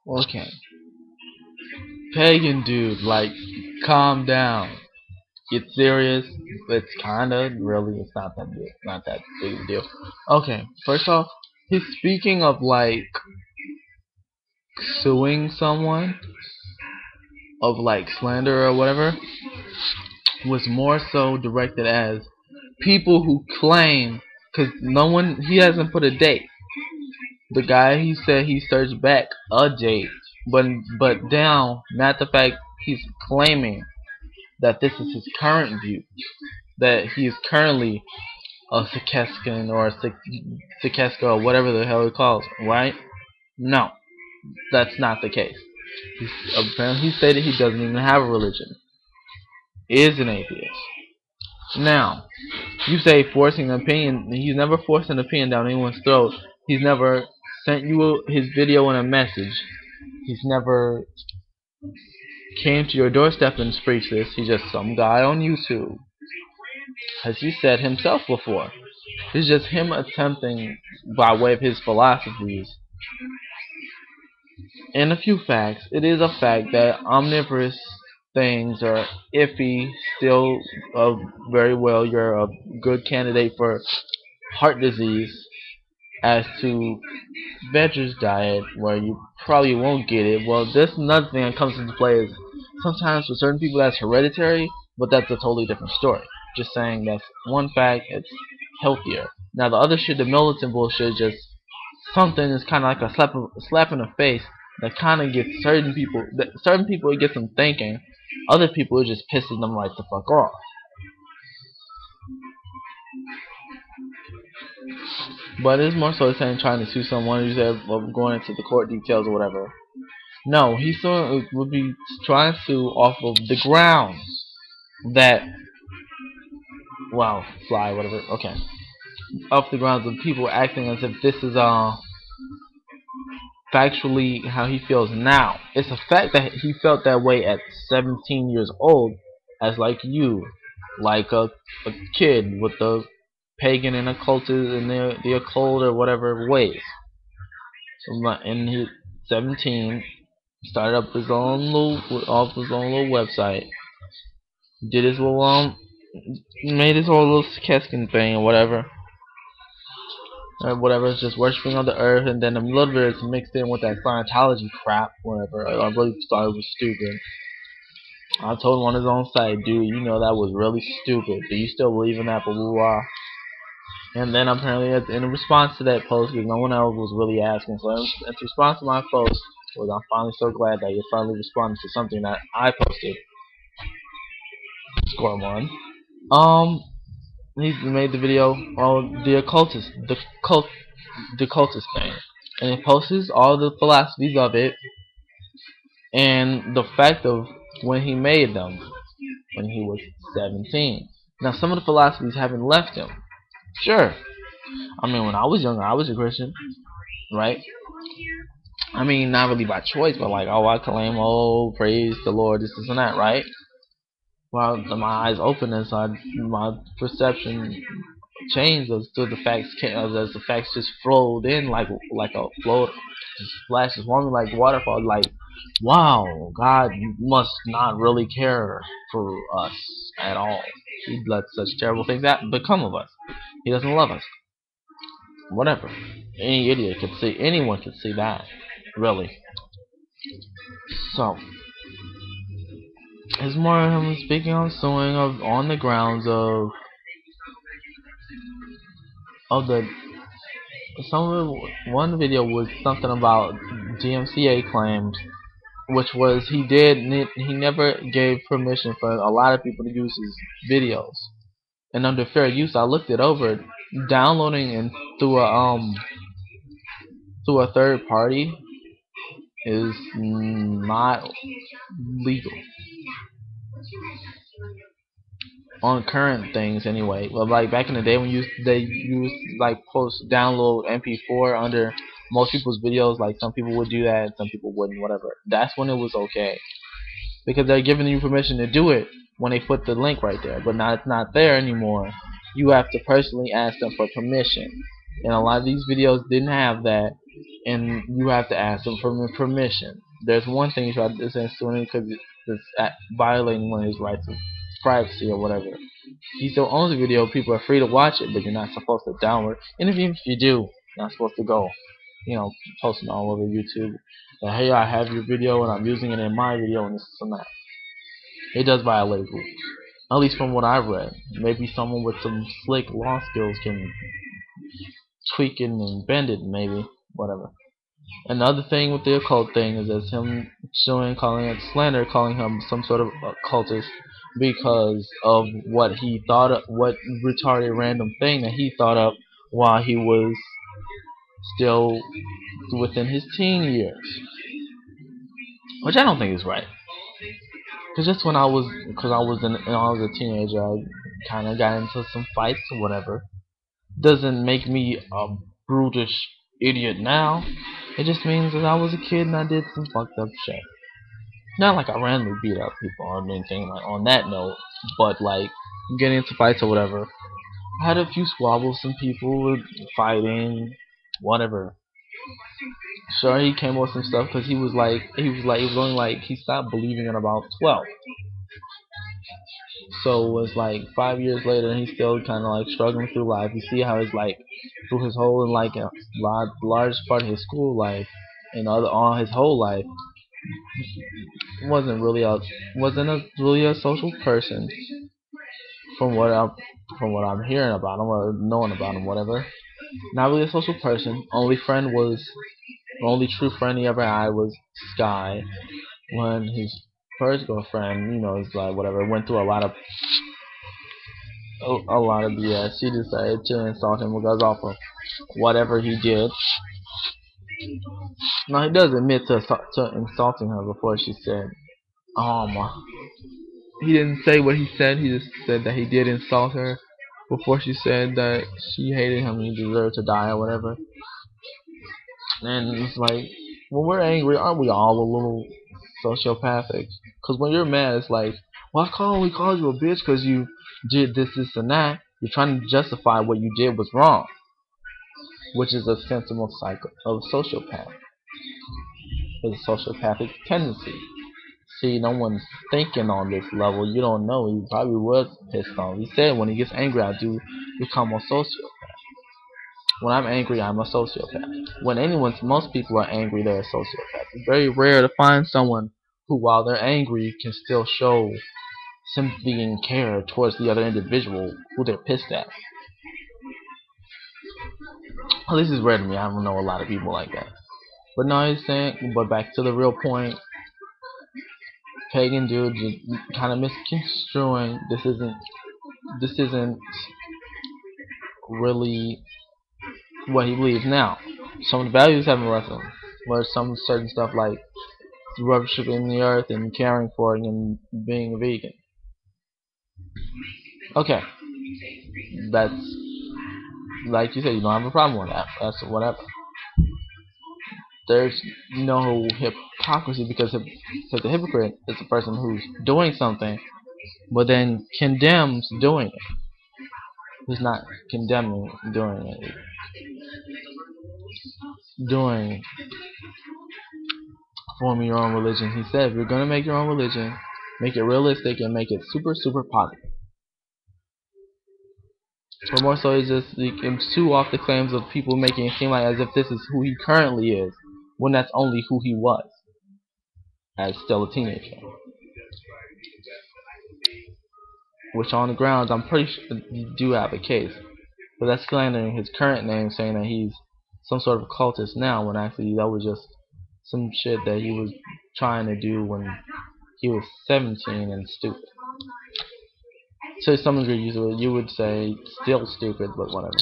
Okay. Pagan dude, like, calm down. Get serious. It's kinda, really, it's not that big, not that big of a deal. Okay, first off, he's speaking of, like, suing someone, of, like, slander or whatever, was more so directed as people who claim, because no one, he hasn't put a date. The guy, he said he searched back a date, but down, not the fact he's claiming that this is his current view, that he is currently a Sikeskin or a Sikeska or whatever the hell it calls, right? No, that's not the case. Apparently he stated he doesn't even have a religion, is an atheist. Now, you say forcing an opinion. He's never forced an opinion down anyone's throat. He's never sent you his video in a message. He's never came to your doorstep and preached this. He's just some guy on YouTube, as he said himself before. It's just him attempting, by way of his philosophies and a few facts. It is a fact that omnivorous things are iffy. Still, very well, you're a good candidate for heart disease. As to vegetarian diet, where you probably won't get it, well, there's another thing that comes into play is sometimes for certain people that's hereditary, but that's a totally different story. Just saying that's one fact, it's healthier. Now the other shit, the militant bullshit, just something is kind of like a slap in the face that kind of gets certain people, it gets them thinking. Other people, it just pisses them right the fuck off. But it's more so saying trying to sue someone. You said, well, going into the court details or whatever. No, he would be trying to sue off of the grounds that, well, fly, whatever. Okay, off the grounds of people acting as if this is factually how he feels now. It's a fact that he felt that way at 17 years old, as like you, like a kid with the pagan and occultist and the occult or whatever ways. And he's 17, started up his own little website, did his little made his whole little Keskin thing or whatever. It's just worshiping on the earth, and then a little bit is mixed in with that Scientology crap, whatever. I really thought it was stupid. I told him on his own site, dude, you know that was really stupid. Do you still believe in that? Blah blah blah. And then apparently, in response to that post, because no one else was really asking, so in response to my post, was I'm finally so glad that you finally responded to something that I posted. Score one. He made the video on the occultist thing, and it posts all the philosophies of it, and the fact of when he made them, when he was 17. Now, some of the philosophies haven't left him. Sure. I mean, when I was younger, I was a Christian, right? I mean, not really by choice, but like, oh, I claim, oh, praise the Lord, this and that, right? Well, my eyes opened, and so my perception changed as to the facts as the facts just flowed in like a flow, just splashes on me like waterfall. Like, wow, God must not really care for us at all. He let such terrible things become of us. He doesn't love us. Whatever. Any idiot could see. Anyone could see that. Really. So, it's more of him speaking on suing on the grounds of the one video was something about DMCA claims, which was he never gave permission for a lot of people to use his videos. And under fair use, I looked it over. Downloading and through a third party is not legal on current things anyway. Well, like back in the day when they used like download MP4 under most people's videos, like some people would do that, some people wouldn't, whatever. That's when it was okay, because they're giving you permission to do it when they put the link right there. But now it's not there anymore. You have to personally ask them for permission, and a lot of these videos didn't have that. and you have to ask them for permission. There's one thing you try to say because it's violating one of his rights of privacy or whatever. He still owns the video. People are free to watch it, but you're not supposed to download. And even if you do, you're not supposed to go, posting all over YouTube. That, hey, I have your video and I'm using it in my video and this and that. It does violate rules. At least from what I've read. Maybe someone with some slick law skills can tweak it and bend it, maybe. Whatever. Another thing with the occult thing is that him calling it slander, calling him some sort of occultist because of what he thought of, what retarded random thing that he thought up while he was still within his teen years, which I don't think is right. Because just when I was a teenager, I kind of got into some fights or whatever. Doesn't make me a brutish idiot now. It just means that I was a kid and I did some fucked up shit. Not like I randomly beat up people or anything like on that note, but like getting into fights or whatever. I had a few squabbles, some people fighting, whatever. Sure, he came up with some stuff because he was only like, he stopped believing in about 12. So it was like 5 years later, and he's still kind of like struggling through life. You see how he's like through his whole like a large part of his school life and all his whole life wasn't really a social person from what I'm hearing about him or knowing about him, whatever. Not really a social person. Only true friend he ever had was Sky. When his first girlfriend, is like whatever, went through a lot of BS. She decided to insult him because off of whatever he did. Now he does admit to insulting her before she said, he didn't say what he said. He just said that he did insult her before she said that she hated him and he deserved to die or whatever. And it's like, when we're angry, aren't we all a little sociopathic? Because when you're mad, it's like, well, I only called you a bitch because you did this, and that. You're trying to justify what you did was wrong, which is a symptom of sociopath. It's a sociopathic tendency. See, no one's thinking on this level. You don't know. He probably was pissed off. He said when he gets angry, I do become a sociopath. When I'm angry, I'm a sociopath. Most people are angry, they're a sociopath. It's very rare to find someone who, while they're angry, can still show sympathy and care towards the other individual who they're pissed at. At least it's rare to me. I don't know a lot of people like that. But no, he's saying. But back to the real point. Pagan dude just kind of misconstruing. This isn't really what he believes now. Some of the values haven't left him. Where some certain stuff like worshipping the earth and caring for it and being a vegan. Okay, that's like you said. You don't have a problem with that. That's whatever. There's no hypocrisy because the hypocrite is the person who's doing something, but then condemns doing it. Who's not condemning doing it. Forming your own religion. He said, if you're gonna make your own religion, make it realistic and make it super, super positive. Or more so, he can sue off the claims of people making it seem like as if this is who he currently is, when that's only who he was, as still a teenager. Which on the grounds, I'm pretty sure you do have a case. But that's slandering his current name, saying that he's some sort of cultist now, when actually that was just some shit that he was trying to do when he was 17 and stupid. So some of you would say still stupid, but whatever.